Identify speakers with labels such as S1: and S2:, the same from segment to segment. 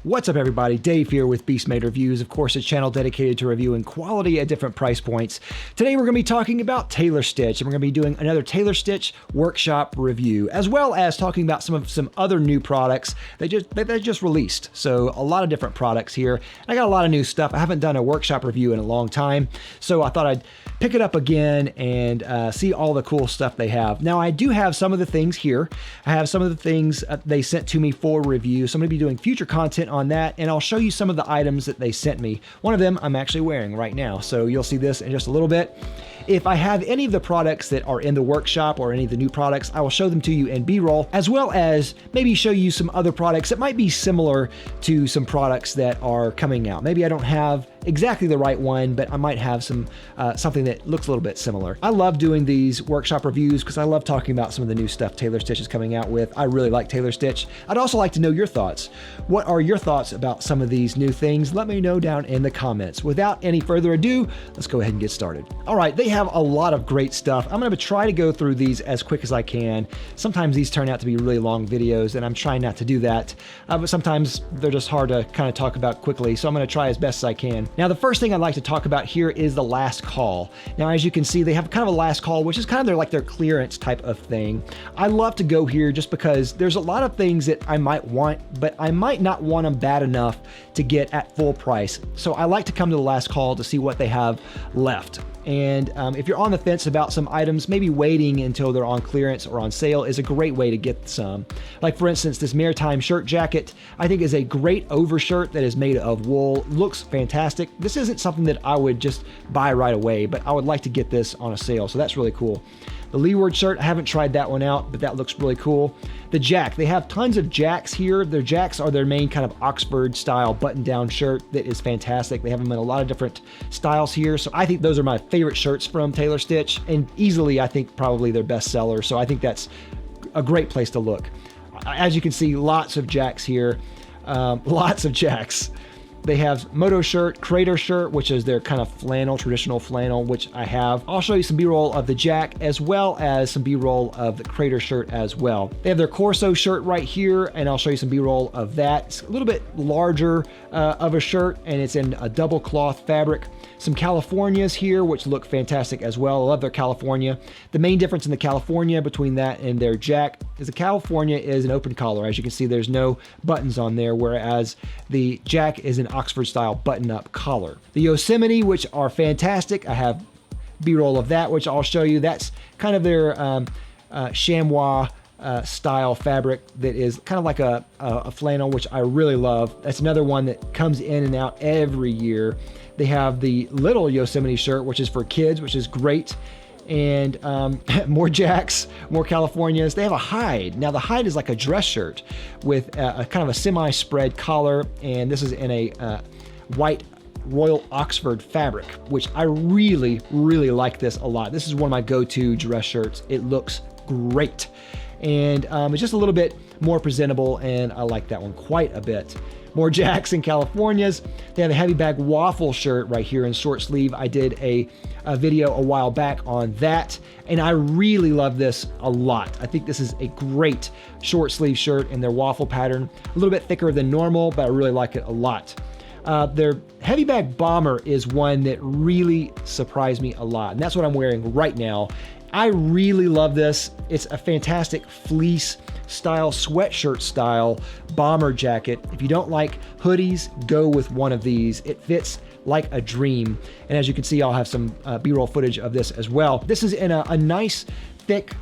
S1: What's up, everybody? Dave here with Beast Made Reviews, of course, a channel dedicated to reviewing quality at different price points. Today, we're going to be talking about Tailor Stitch, and we're going to be doing another Tailor Stitch workshop review, as well as talking about some other new products they just released. So a lot of different products here. I got a lot of new stuff. I haven't done a workshop review in a long time, so I thought I'd pick it up again and see all the cool stuff they have. Now, I do have some of the things here. I have some of the things they sent to me for review, so I'm going to be doing future content on that, and I'll show you some of the items that they sent me. One of them I'm actually wearing right now, so you'll see this in just a little bit. If I have any of the products that are in the workshop or any of the new products, I will show them to you in B-roll, as well as maybe show you some other products that might be similar to some products that are coming out. Maybe I don't have exactly the right one, but I might have something that looks a little bit similar. I love doing these workshop reviews because I love talking about some of the new stuff Tailor Stitch is coming out with. I really like Tailor Stitch. I'd also like to know your thoughts. What are your thoughts about some of these new things? Let me know down in the comments. Without any further ado, let's go ahead and get started. All right, they have a lot of great stuff. I'm going to try to go through these as quick as I can. Sometimes these turn out to be really long videos, and I'm trying not to do that, but sometimes they're just hard to kind of talk about quickly, so I'm going to try as best as I can. Now, the first thing I'd like to talk about here is the last call. Now, as you can see, they have kind of a last call, which is kind of their clearance type of thing. I love to go here just because there's a lot of things that I might want, but I might not want them bad enough to get at full price. So I like to come to the last call to see what they have left. And if you're on the fence about some items, maybe waiting until they're on clearance or on sale is a great way to get some. Like, for instance, this maritime shirt jacket, I think is a great overshirt that is made of wool. Looks fantastic. This isn't something that I would just buy right away, but I would like to get this on a sale, so that's really cool. The leeward shirt, I haven't tried that one out, but that looks really cool. The jack, they have tons of jacks here. Their jacks are their main kind of Oxford style button-down shirt that is fantastic. They have them in a lot of different styles here, so I think those are my favorite shirts from Tailor Stitch, and easily I think probably their best seller, so I think that's a great place to look. As you can see, lots of jacks here, lots of jacks. They have Moto shirt, Crater shirt, which is their kind of flannel, traditional flannel, which I have. I'll show you some B-roll of the jack as well as some B-roll of the Crater shirt as well. They have their Corso shirt right here, and I'll show you some B-roll of that. It's a little bit larger of a shirt, and it's in a double cloth fabric. Some Californias here, which look fantastic as well. I love their California. The main difference in the California between that and their jack is the California is an open collar. As you can see, there's no buttons on there, whereas the jack is an Oxford style button-up collar. The Yosemite, which are fantastic. I have B-roll of that, which I'll show you. That's kind of their chamois style fabric that is kind of like a flannel, which I really love. That's another one that comes in and out every year. They have the little Yosemite shirt, which is for kids, which is great. And more jacks, more Californias. They have a hide. Now, the hide is like a dress shirt with a kind of a semi-spread collar, and this is in a white Royal Oxford fabric, which I really, really like this a lot. This is one of my go-to dress shirts. It looks great. And it's just a little bit more presentable, and I like that one quite a bit. More jacks and Californias. They have a heavy bag waffle shirt right here in short sleeve. I did a video a while back on that, and I really love this a lot. I think this is a great short sleeve shirt in their waffle pattern. A little bit thicker than normal, but I really like it a lot. Their heavy bag bomber is one that really surprised me a lot, and that's what I'm wearing right now. I really love this. It's a fantastic fleece style, sweatshirt style bomber jacket. If you don't like hoodies, go with one of these. It fits like a dream. And as you can see, I'll have some B-roll footage of this as well. This is in a nice thick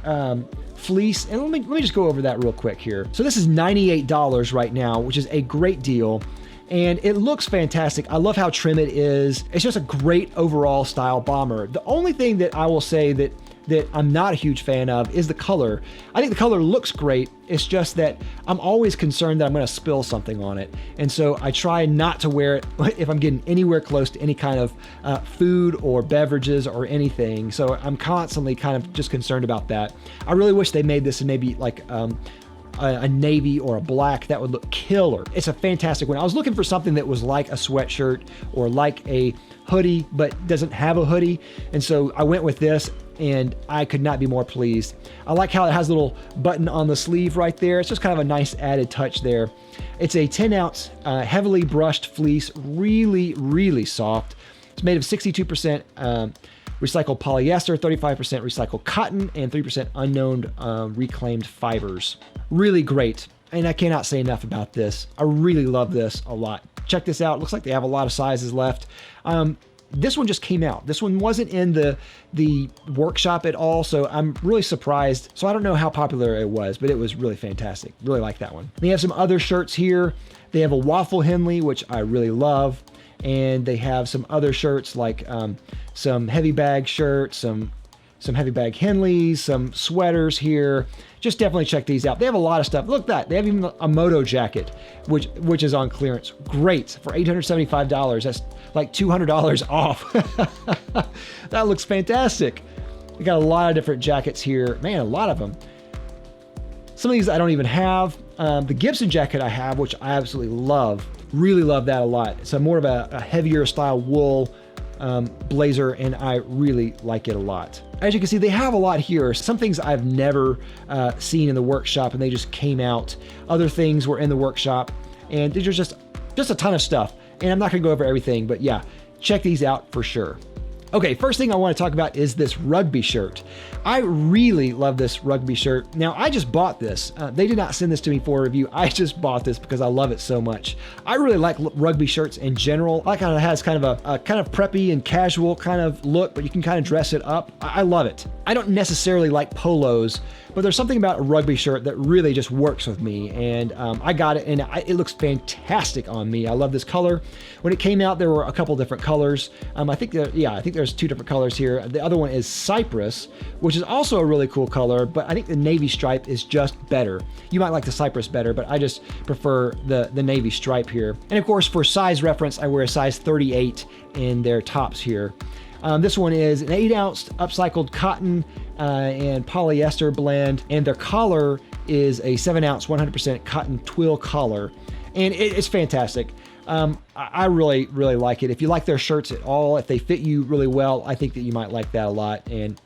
S1: fleece. And let me just go over that real quick here. So this is $98 right now, which is a great deal. And it looks fantastic. I love how trim it is. It's just a great overall style bomber. The only thing that I will say that I'm not a huge fan of is the color. I think the color looks great. It's just that I'm always concerned that I'm gonna spill something on it. And so I try not to wear it if I'm getting anywhere close to any kind of food or beverages or anything. So I'm constantly kind of just concerned about that. I really wish they made this in maybe like a navy or a black, that would look killer. It's a fantastic one. I was looking for something that was like a sweatshirt or like a hoodie, but doesn't have a hoodie. And so I went with this, and I could not be more pleased. I like how it has a little button on the sleeve right there. It's just kind of a nice added touch there. It's a 10-ounce heavily brushed fleece, really, really soft. It's made of 62% recycled polyester, 35% recycled cotton, and 3% unknown reclaimed fibers. Really great. And I cannot say enough about this. I really love this a lot. Check this out. It looks like they have a lot of sizes left. This one just came out. This one wasn't in the workshop at all, so I'm really surprised. So I don't know how popular it was, but it was really fantastic. Really like that one. They have some other shirts here. They have a waffle Henley, which I really love. And they have some other shirts like some heavy bag shirts, some heavy bag Henleys, some sweaters here. Just definitely check these out. They have a lot of stuff. Look at that. They have even a moto jacket, which is on clearance. Great for $875. That's like $200 off. That looks fantastic. We got a lot of different jackets here. Man, a lot of them. Some of these I don't even have. The Gibson jacket I have, which I absolutely love. Really love that a lot. It's a more of a heavier style wool blazer, and I really like it a lot. As you can see, they have a lot here. Some things I've never seen in the workshop, and they just came out. Other things were in the workshop, and there's just a ton of stuff. And I'm not gonna go over everything, but yeah, check these out for sure. Okay, first thing I want to talk about is this rugby shirt. I really love this rugby shirt. Now, I just bought this. They did not send this to me for a review. I just bought this because I love it so much. I really like rugby shirts in general. I kind of has kind of a kind of preppy and casual kind of look, but you can kind of dress it up. I love it. I don't necessarily like polos, but there's something about a rugby shirt that really just works with me, and I got it, and it looks fantastic on me. I love this color. When it came out, there were a couple different colors. I think there's two different colors here. The other one is Cypress, which is also a really cool color, but I think the navy stripe is just better. You might like the Cypress better, but I just prefer the navy stripe here. And of course, for size reference, I wear a size 38 in their tops here. This one is an 8-ounce upcycled cotton and polyester blend, and their collar is a 7-ounce 100% cotton twill collar, and it's fantastic. I really, really like it. If you like their shirts at all, if they fit you really well, I think that you might like that a lot. And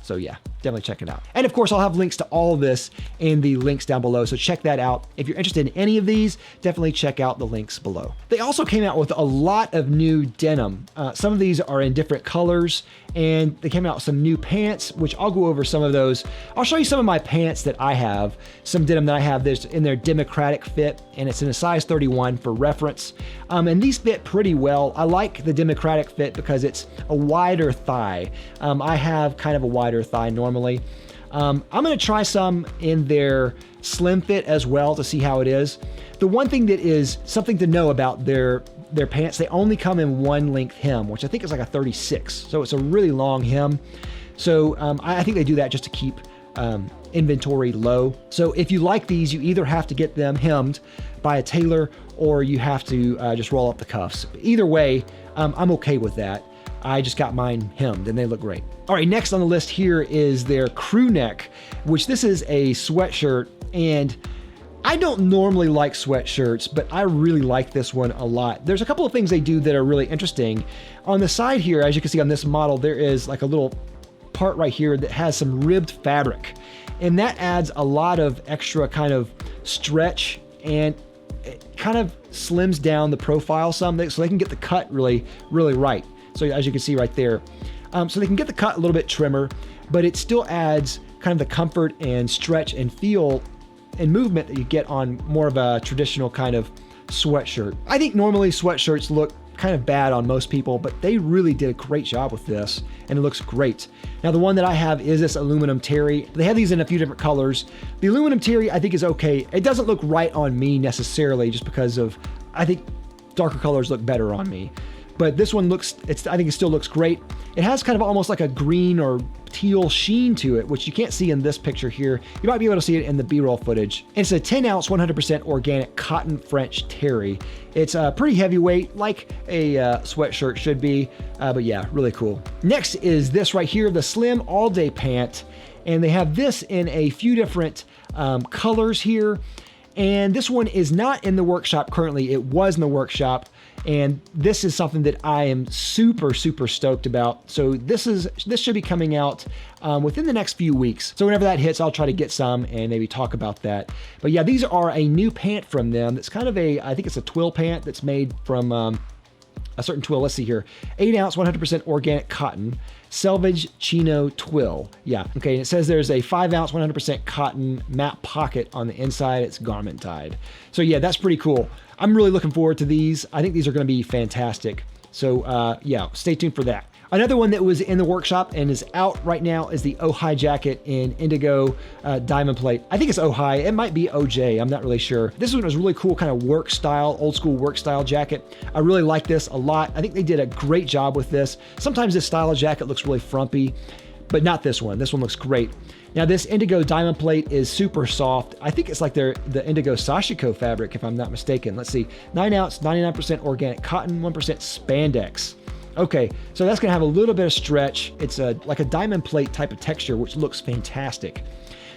S1: so yeah, definitely check it out. And of course, I'll have links to all of this in the links down below, so check that out. If you're interested in any of these, definitely check out the links below. They also came out with a lot of new denim. Some of these are in different colors, and they came out with some new pants, which I'll go over some of those. I'll show you some of my pants that I have, some denim that I have that's in their democratic fit, and it's in a size 31 for reference. And these fit pretty well. I like the democratic fit because it's a wider thigh. I have kind of a wider thigh normally. I'm gonna try some in their slim fit as well to see how it is. The one thing that is something to know about their pants, they only come in one length hem, which I think is like a 36. So it's a really long hem. So I think they do that just to keep inventory low. So if you like these, you either have to get them hemmed by a tailor, or you have to just roll up the cuffs. Either way, I'm okay with that. I just got mine hemmed and they look great. All right, next on the list here is their crew neck, which this is a sweatshirt, and I don't normally like sweatshirts, but I really like this one a lot. There's a couple of things they do that are really interesting. On the side here, as you can see on this model, there is like a little part right here that has some ribbed fabric, and that adds a lot of extra kind of stretch, and it kind of slims down the profile some, so they can get the cut really, really right. So as you can see right there, so they can get the cut a little bit trimmer, but it still adds kind of the comfort and stretch and feel and movement that you get on more of a traditional kind of sweatshirt. I think normally sweatshirts look kind of bad on most people, but they really did a great job with this, and it looks great. Now the one that I have is this aluminum terry. They have these in a few different colors. The aluminum terry I think is okay. It doesn't look right on me necessarily, just because of, I think darker colors look better on me. But this one looks, I think it still looks great. It has kind of almost like a green or teal sheen to it, which you can't see in this picture here. You might be able to see it in the B-roll footage. It's a 10-ounce 100% organic cotton French terry. It's pretty heavyweight, like a sweatshirt should be, but yeah, really cool. Next is this right here, the slim all-day pant. And they have this in a few different colors here. And this one is not in the workshop currently. It was in the workshop. And this is something that I am super, super stoked about. So this should be coming out within the next few weeks. So whenever that hits, I'll try to get some and maybe talk about that. But yeah, these are a new pant from them. That's kind of I think it's a twill pant that's made from a certain twill. Let's see here. 8 ounce, 100% organic cotton, selvage chino twill. Yeah. Okay. And it says there's a 5 ounce, 100% cotton matte pocket on the inside. It's garment tied. So yeah, that's pretty cool. I'm really looking forward to these. I think these are going to be fantastic. So yeah, stay tuned for that. Another one that was in the workshop and is out right now is the Ojai jacket in indigo diamond plate. I think it's Ojai. It might be OJ. I'm not really sure. This one was really cool, kind of work style, old school work style jacket. I really like this a lot. I think they did a great job with this. Sometimes this style of jacket looks really frumpy, but not this one. This one looks great. Now this indigo diamond plate is super soft. I think it's like the indigo sashiko fabric, if I'm not mistaken. Let's see, 9 ounce, 99% organic cotton, 1% spandex. Okay, so that's gonna have a little bit of stretch. It's like a diamond plate type of texture, which looks fantastic.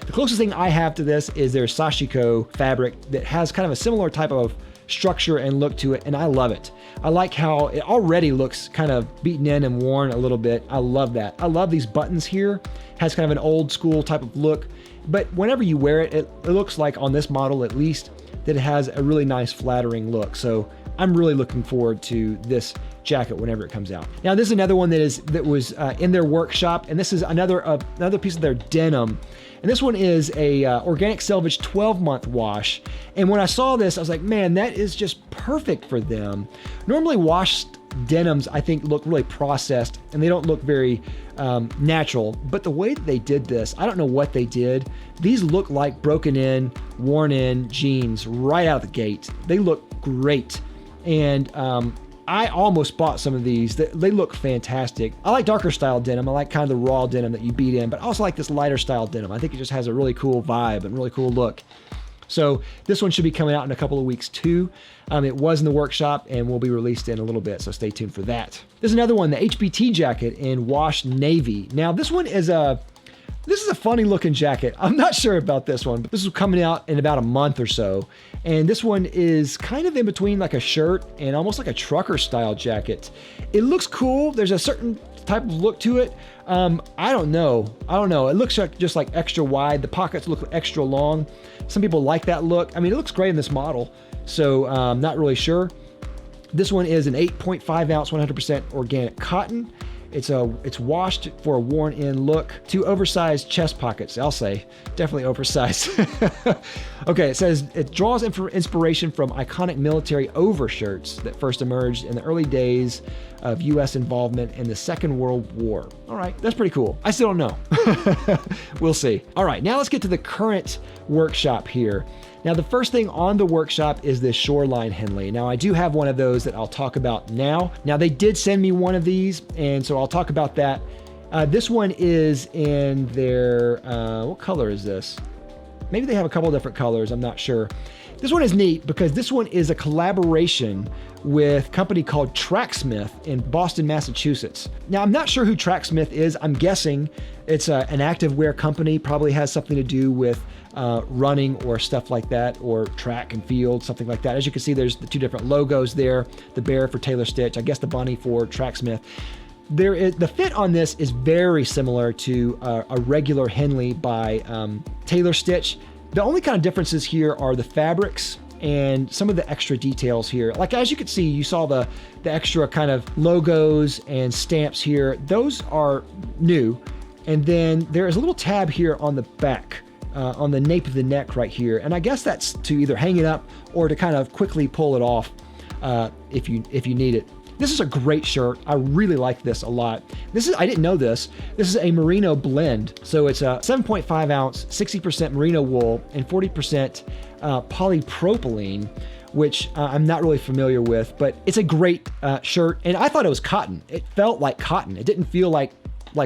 S1: The closest thing I have to this is their sashiko fabric that has kind of a similar type of structure and look to it, and I love it. I like how it already looks kind of beaten in and worn a little bit. I love that. I love these buttons here. Has kind of an old school type of look, but whenever you wear it, it looks like on this model at least that it has a really nice flattering look. So I'm really looking forward to this jacket whenever it comes out. Now this is another one that was in their workshop, and this is another piece of their denim. And this one is a organic selvage 12-month wash. And when I saw this, I was like, man, that is just perfect for them. Normally washed denims, I think, look really processed and they don't look very natural. But the way that they did this, I don't know what they did. These look like broken in, worn in jeans right out of the gate. They look great. And I almost bought some of these. They look fantastic. I like darker style denim. I like kind of the raw denim that you beat in, but I also like this lighter style denim. I think it just has a really cool vibe and really cool look. So this one should be coming out in a couple of weeks too. It was in the workshop and will be released in a little bit, so stay tuned for that. There's another one, the HBT jacket in washed navy. Now this one is a funny looking jacket. I'm not sure about this one, but this is coming out in about a month or so. And this one is kind of in between like a shirt and almost like a trucker style jacket. It looks cool. There's a certain type of look to it. I don't know. It looks like just like extra wide. The pockets look extra long. Some people like that look. I mean, it looks great in this model. So not really sure. This one is an 8.5 ounce, 100% organic cotton. It's washed for a worn-in look. 2 oversized chest pockets, I'll say. Definitely oversized. Okay, it says it draws inspiration from iconic military overshirts that first emerged in the early days of U.S. involvement in the Second World War. All right, that's pretty cool. I still don't know. We'll see. All right, now let's get to the current workshop here. Now, the first thing on the workshop is this Shoreline Henley. Now, I do have one of those that I'll talk about now. Now, they did send me one of these, and so I'll talk about that. This one is in their, what color is this? Maybe they have a couple of different colors, I'm not sure. This one is neat because this one is a collaboration with a company called Tracksmith in Boston, Massachusetts. Now, I'm not sure who Tracksmith is. I'm guessing it's an activewear company, probably has something to do with running or stuff like that, or track and field, something like that. As you can see, there's the 2 different logos there, the bear for Taylor Stitch, I guess the bunny for Tracksmith. The fit on this is very similar to a regular Henley by Taylor Stitch. The only kind of differences here are the fabrics and some of the extra details here. Like as you can see, you saw the extra kind of logos and stamps here. Those are new. And then there is a little tab here on the back, on the nape of the neck right here. And I guess that's to either hang it up or to kind of quickly pull it off if you need it. This is a great shirt. I really like this a lot. I didn't know this. This is a merino blend. So it's a 7.5 ounce, 60% merino wool and 40% polypropylene, which I'm not really familiar with, but it's a great shirt. And I thought it was cotton. It felt like cotton. It didn't feel like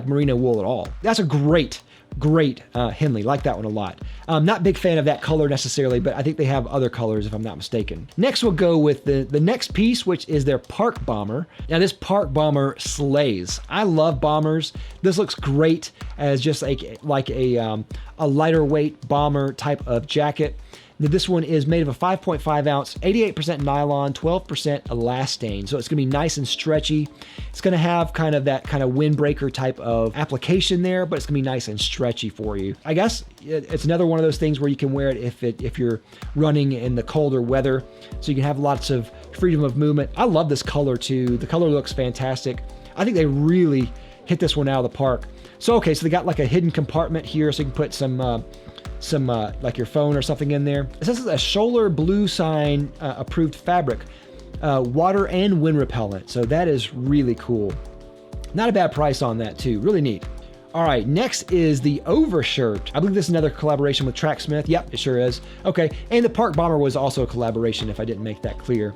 S1: merino wool at all. That's a great Great Henley, like that one a lot. Not a big fan of that color necessarily, but I think they have other colors if I'm not mistaken. Next we'll go with the next piece, which is their Park Bomber. Now this Park Bomber slays. I love bombers. This looks great as just like a lighter weight bomber type of jacket. Now, this one is made of a 5.5 ounce, 88% nylon, 12% elastane. So it's gonna be nice and stretchy. It's gonna have kind of that kind of windbreaker type of application there, but it's gonna be nice and stretchy for you. I guess it's another one of those things where you can wear it if you're running in the colder weather, so you can have lots of freedom of movement. I love this color too. The color looks fantastic. I think they really hit this one out of the park. So, okay, so they got like a hidden compartment here so you can put some like your phone or something in there. It says it's a Schillinger Blue Sign approved fabric, water and wind repellent. So that is really cool. Not a bad price on that too, really neat. All right, next is the overshirt. I believe this is another collaboration with Tracksmith. Yep, it sure is. Okay, and the Park Bomber was also a collaboration if I didn't make that clear.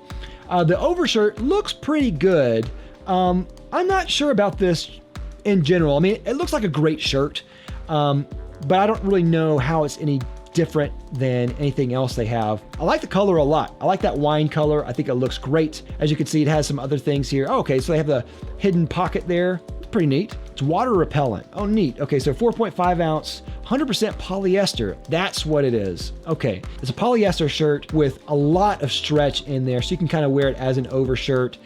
S1: The overshirt looks pretty good. I'm not sure about this in general. I mean, it looks like a great shirt. But I don't really know how it's any different than anything else they have. I like the color a lot. I like that wine color. I think it looks great. As you can see, it has some other things here. Oh, okay, so they have the hidden pocket there. It's pretty neat. It's water repellent. Oh, neat. Okay, so 4.5 ounce, 100% polyester. That's what it is. Okay, it's a polyester shirt with a lot of stretch in there, so you can kind of wear it as an overshirt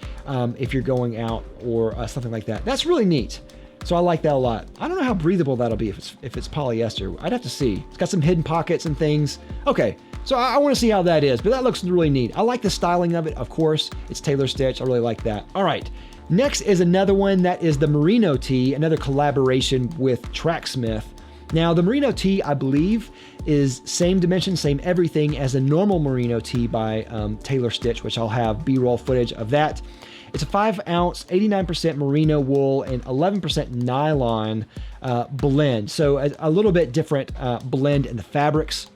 S1: if you're going out or something like that. That's really neat. So I like that a lot. I don't know how breathable that'll be if it's polyester. I'd have to see. It's got some hidden pockets and things. Okay, so I want to see how that is, but that looks really neat. I like the styling of it, of course. It's tailor stitch. I really like that. All right, next is another one that is the Merino tee, another collaboration with Tracksmith. Now the Merino tee, I believe, is same dimension, same everything as a normal Merino tee by Tailor Stitch, which I'll have B-roll footage of that. It's a 5 ounce, 89% merino wool and 11% nylon blend. So a little bit different blend in the fabrics.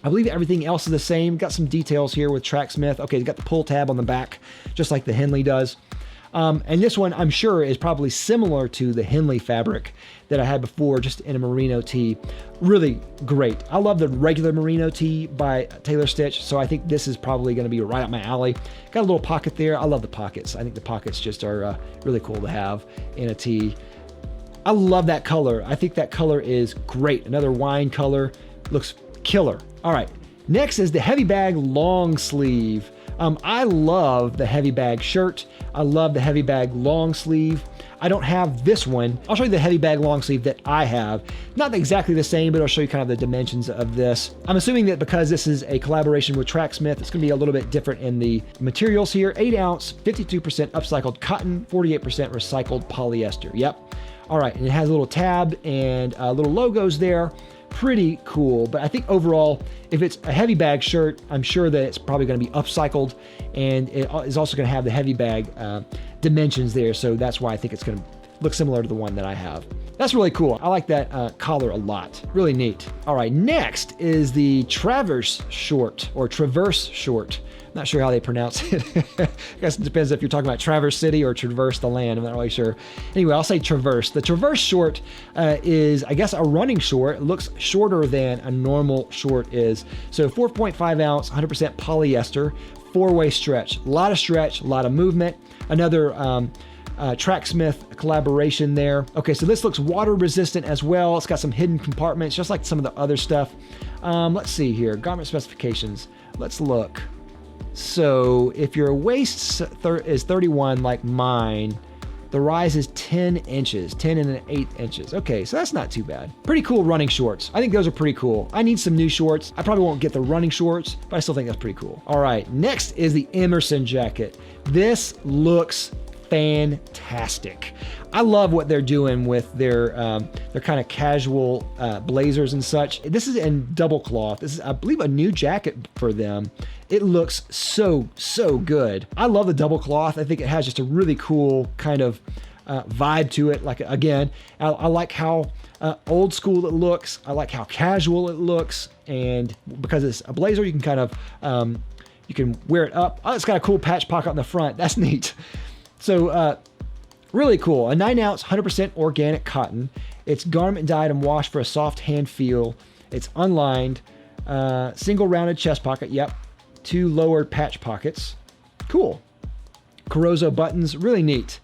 S1: I believe everything else is the same. Got some details here with Tracksmith. Okay, it's got the pull tab on the back, just like the Henley does. And this one, I'm sure, is probably similar to the Henley fabric that I had before, just in a merino tee. Really great. I love the regular merino tee by Tailor Stitch, so I think this is probably going to be right up my alley. Got a little pocket there. I love the pockets. I think the pockets just are really cool to have in a tee. I love that color. I think that color is great. Another wine color. Looks killer. All right. Next is the heavy bag long sleeve. I love the heavy bag shirt. I love the heavy bag long sleeve. I don't have this one. I'll show you the heavy bag long sleeve that I have. Not exactly the same, but I'll show you kind of the dimensions of this. I'm assuming that because this is a collaboration with Tracksmith, it's gonna be a little bit different in the materials here. 8 ounce, 52% upcycled cotton, 48% recycled polyester. Yep. All right, and it has a little tab and little logos there. Pretty cool, but I think overall, if it's a heavy bag shirt, I'm sure that it's probably going to be upcycled, and it is also going to have the heavy bag dimensions there, so that's why I think it's going to look similar to the one that I have. That's really cool. I like that collar a lot. Really neat. All right, next is the Traverse short, or Traverse short. Not sure how they pronounce it. I guess it depends if you're talking about Traverse City or Traverse the Land. I'm not really sure. Anyway, I'll say Traverse. The Traverse short is, I guess, a running short. It looks shorter than a normal short is. So 4.5 ounce, 100% polyester, 4-way stretch. A lot of stretch, a lot of movement. Another Tracksmith collaboration there. Okay, so this looks water resistant as well. It's got some hidden compartments, just like some of the other stuff. Let's see here, garment specifications. Let's look. So if your waist is 31 like mine, the rise is 10 inches, 10 1/8 inches. Okay, so that's not too bad. Pretty cool running shorts. I think those are pretty cool. I need some new shorts. I probably won't get the running shorts, but I still think that's pretty cool. All right, next is the Emerson jacket. This looks fantastic. I love what they're doing with their kind of casual blazers and such. This is in double cloth. This is, I believe, a new jacket for them. It looks so good. I love the double cloth. I think it has just a really cool kind of vibe to it. Like, again, I like how old school it looks. I like how casual it looks. And because it's a blazer, you can kind of, you can wear it up. Oh, it's got a cool patch pocket on the front. That's neat. So really cool. A 9 ounce, 100% organic cotton. It's garment dyed and washed for a soft hand feel. It's unlined, single rounded chest pocket. Yep. 2 lowered patch pockets. Cool. Carozzo buttons, really neat.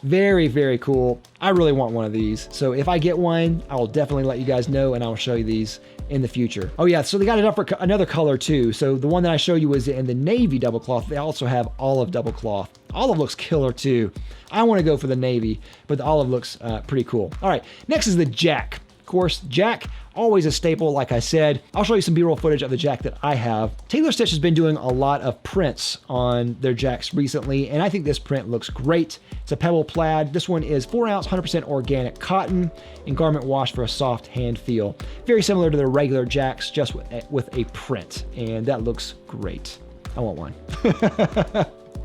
S1: Very, very cool. I really want one of these. So if I get one, I will definitely let you guys know, and I will show you these in the future. Oh yeah, so they got it up for another color too. So the one that I showed you was in the navy double cloth. They also have olive double cloth. Olive looks killer too. I want to go for the navy, but the olive looks pretty cool. All right, next is the jack. Of course, jack, always a staple, like I said. I'll show you some B-roll footage of the jack that I have. Taylor Stitch has been doing a lot of prints on their jacks recently, and I think this print looks great. It's a pebble plaid. This one is 4 ounce, 100% organic cotton and garment wash for a soft hand feel. Very similar to their regular jacks, just with a print, and that looks great. I want one.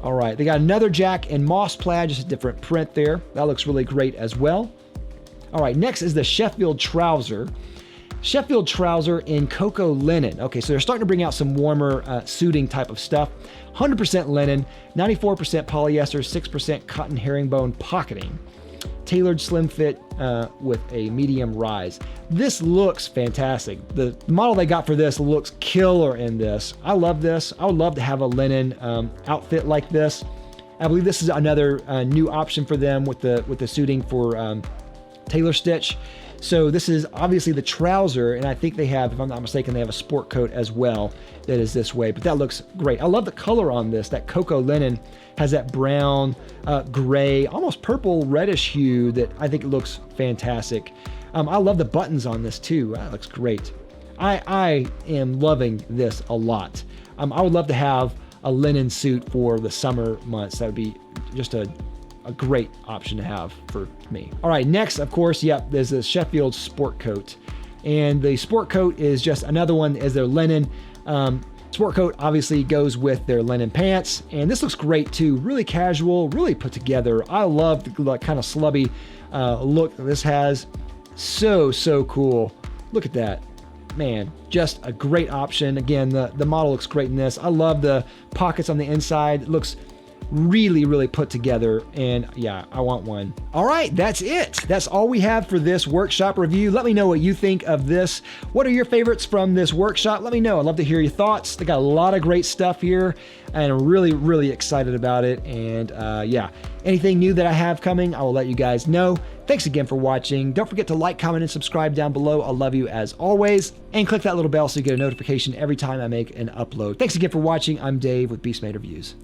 S1: All right, they got another jack in moss plaid, just a different print there. That looks really great as well. All right, next is the Sheffield trouser. Sheffield trouser in cocoa linen. Okay, so they're starting to bring out some warmer suiting type of stuff. 100% linen, 94% polyester, 6% cotton herringbone pocketing. Tailored slim fit with a medium rise. This looks fantastic. The model they got for this looks killer in this. I love this. I would love to have a linen outfit like this. I believe this is another new option for them with the suiting for Taylor Stitch. So this is obviously the trouser, and I think they have, if I'm not mistaken, they have a sport coat as well that is this way, but that looks great. I love the color on this. That cocoa linen has that brown, gray, almost purple reddish hue that I think looks fantastic. I love the buttons on this too. That looks great. I am loving this a lot. I would love to have a linen suit for the summer months. That would be just a great option to have for me. All right, next, of course, yep, there's the Sheffield sport coat. And the sport coat is just another one as their linen. Sport coat obviously goes with their linen pants. And this looks great too. Really casual, really put together. I love the kind of slubby look that this has. So cool. Look at that. Man, just a great option. Again, the model looks great in this. I love the pockets on the inside. It looks really put together, and yeah, I want one. All right, that's it. That's all we have for this workshop review. Let me know what you think of this. What are your favorites from this workshop? Let me know. I'd love to hear your thoughts. They got a lot of great stuff here, and I'm really excited about it. And yeah, anything new that I have coming, I will let you guys know. Thanks again for watching. Don't forget to like, comment, and subscribe down below. I love you as always. And click that little bell so you get a notification every time I make an upload. Thanks again for watching. I'm Dave with Beastmade Reviews.